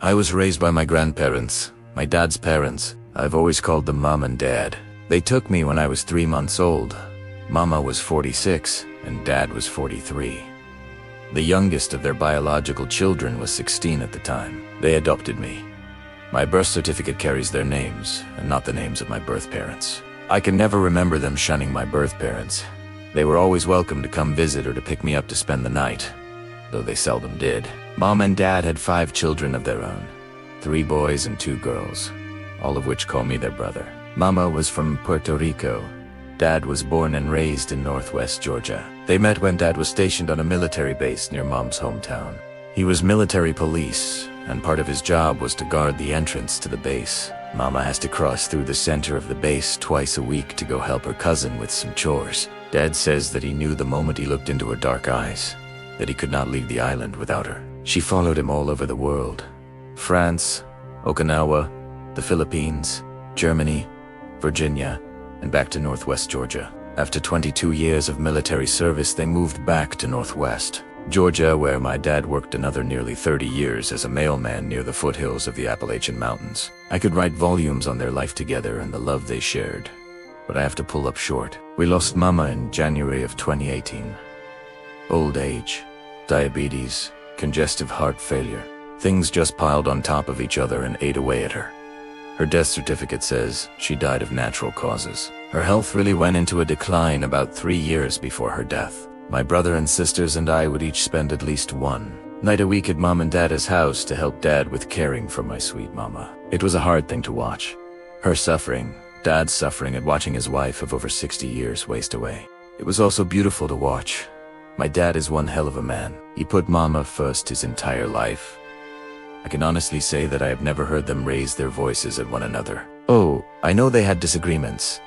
I was raised by my grandparents, my dad's parents. I've always called them Mom and Dad. They took me when I was 3 months old. Mama was 46 and Dad was 43. The youngest of their biological children was 16 at the time. They adopted me. My birth certificate carries their names, and not the names of my birth parents. I can never remember them shunning my birth parents. They were always welcome to come visit or to pick me up to spend the night, though they seldom did. Mom and Dad had 5 children of their own, 3 boys and 2 girls, all of which call me their brother. Mama was from Puerto Rico. Dad was born and raised in Northwest Georgia. They met when Dad was stationed on a military base near Mom's hometown. He was military police, and part of his job was to guard the entrance to the base. Mama has to cross through the center of the base twice a week to go help her cousin with some chores. Dad says that he knew the moment he looked into her dark eyes that he could not leave the island without her. She followed him all over the world. France, Okinawa, the Philippines, Germany, Virginia, and back to Northwest Georgia. After 22 years of military service, they moved back to Northwest Georgia, where my dad worked another nearly 30 years as a mailman near the foothills of the Appalachian Mountains. I could write volumes on their life together and the love they shared, but I have to pull up short. We lost Mama in January of 2018. Old age, diabetes, congestive heart failure. Things just piled on top of each other and ate away at her. Her death certificate says she died of natural causes. Her health really went into a decline about 3 years before her death. My brother and sisters and I would each spend at least one night a week at Mom and Dad's house to help Dad with caring for my sweet Mama. It was a hard thing to watch. Her suffering, Dad's suffering at watching his wife of over 60 years waste away. It was also beautiful to watch. My dad is one hell of a man. He put Mama first his entire life. I can honestly say that I have never heard them raise their voices at one another. Oh, I know they had disagreements,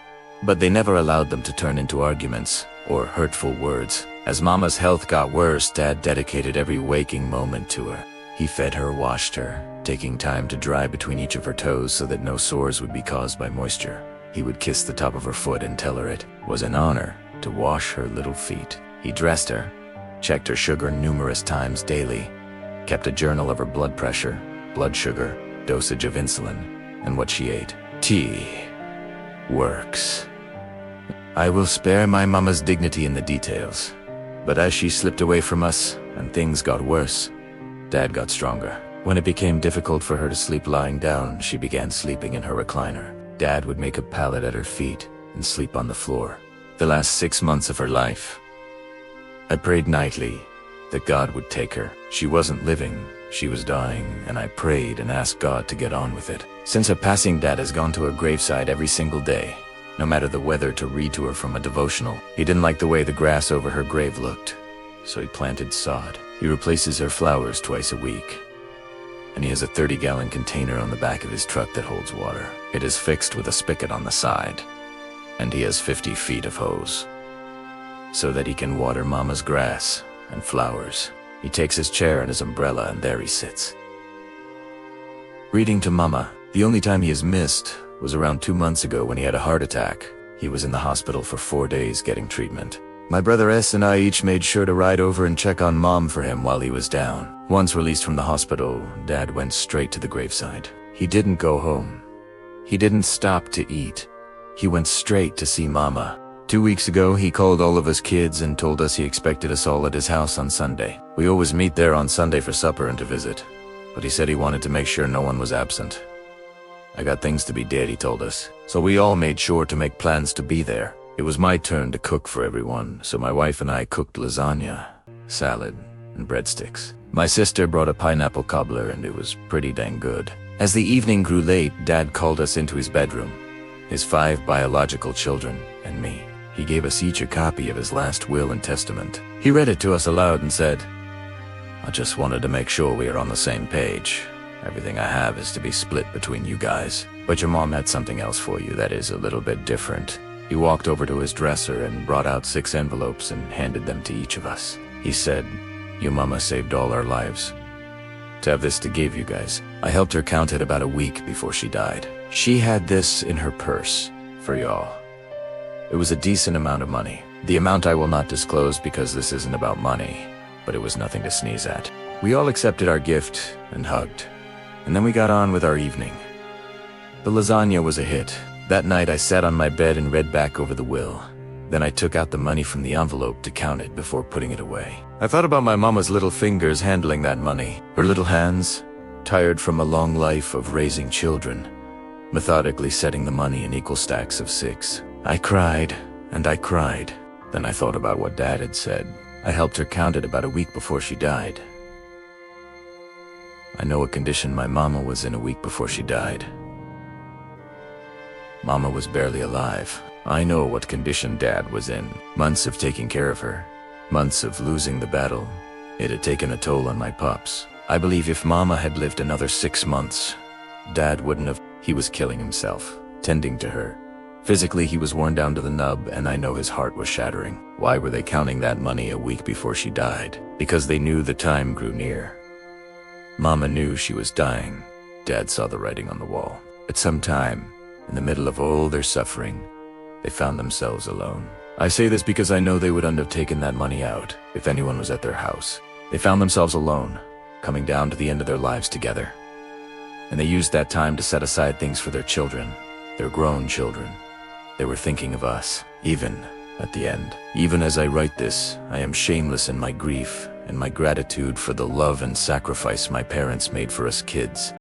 but they never allowed them to turn into arguments or hurtful words. As Mama's health got worse, Dad dedicated every waking moment to her. He fed her, washed her, taking time to dry between each of her toes so that no sores would be caused by moisture. He would kiss the top of her foot and tell her it was an honor to wash her little feet. He dressed her, checked her sugar numerous times daily, kept a journal of her blood pressure, blood sugar, dosage of insulin, and what she ate. Tea works. I will spare my Mama's dignity in the details, but as she slipped away from us and things got worse, Dad got stronger. When it became difficult for her to sleep lying down, she began sleeping in her recliner. Dad would make a pallet at her feet and sleep on the floor. The last 6 months of her life, I prayed nightly that God would take her. She wasn't living, she was dying, and I prayed and asked God to get on with it. Since her passing, Dad has gone to her graveside every single day, no matter the weather, to read to her from a devotional. He didn't like the way the grass over her grave looked, so he planted sod. He replaces her flowers twice a week, and he has a 30-gallon container on the back of his truck that holds water. It is fixed with a spigot on the side, and he has 50 feet of hose, so that he can water Mama's grass and flowers. He takes his chair and his umbrella, and there he sits, reading to Mama. The only time he has missed was around 2 months ago when he had a heart attack. He was in the hospital for 4 days getting treatment. My brother S and I each made sure to ride over and check on Mom for him while he was down. Once released from the hospital, Dad went straight to the graveside. He didn't go home. He didn't stop to eat. He went straight to see Mama. 2 weeks ago, he called all of us kids and told us he expected us all at his house on Sunday. We always meet there on Sunday for supper and to visit, but he said he wanted to make sure no one was absent. I got things to be did, he told us, so we all made sure to make plans to be there. It was my turn to cook for everyone, so my wife and I cooked lasagna, salad, and breadsticks. My sister brought a pineapple cobbler, and it was pretty dang good. As the evening grew late, Dad called us into his bedroom, his 5 biological children, and me. He gave us each a copy of his last will and testament. He read it to us aloud and said, "I just wanted to make sure we are on the same page. Everything I have is to be split between you guys, but your mom had something else for you that is a little bit different." He walked over to his dresser and brought out 6 envelopes and handed them to each of us. He said, "Your mama saved all our lives. To have this to give you guys." I helped her count it about a week before she died. She had this in her purse for y'all. It was a decent amount of money. The amount I will not disclose because this isn't about money, but it was nothing to sneeze at. We all accepted our gift and hugged. and then we got on with our evening. The lasagna was a hit. That night I sat on my bed and read back over the will. Then I took out the money from the envelope to count it before putting it away. I thought about my mama's little fingers handling that money. Her little hands, tired from a long life of raising children, methodically setting the money in equal stacks of 6. I cried, and I cried. Then I thought about what Dad had said. I helped her count it about a week before she died. I know what condition my mama was in a week before she died. Mama was barely alive. I know what condition Dad was in. Months of taking care of her. Months of losing the battle. It had taken a toll on my pups. I believe if Mama had lived another 6 months, Dad wouldn't have. He was killing himself, tending to her. Physically, he was worn down to the nub, and I know his heart was shattering. Why were they counting that money a week before she died? Because they knew the time grew near. Mama knew she was dying. Dad saw the writing on the wall. At some time, in the middle of all their suffering, they found themselves alone. I say this because I know they wouldn't have taken that money out if anyone was at their house. They found themselves alone, coming down to the end of their lives together. And they used that time to set aside things for their children, their grown children. They were thinking of us, even at the end. Even as I write this, I am shameless in my grief and my gratitude for the love and sacrifice my parents made for us kids.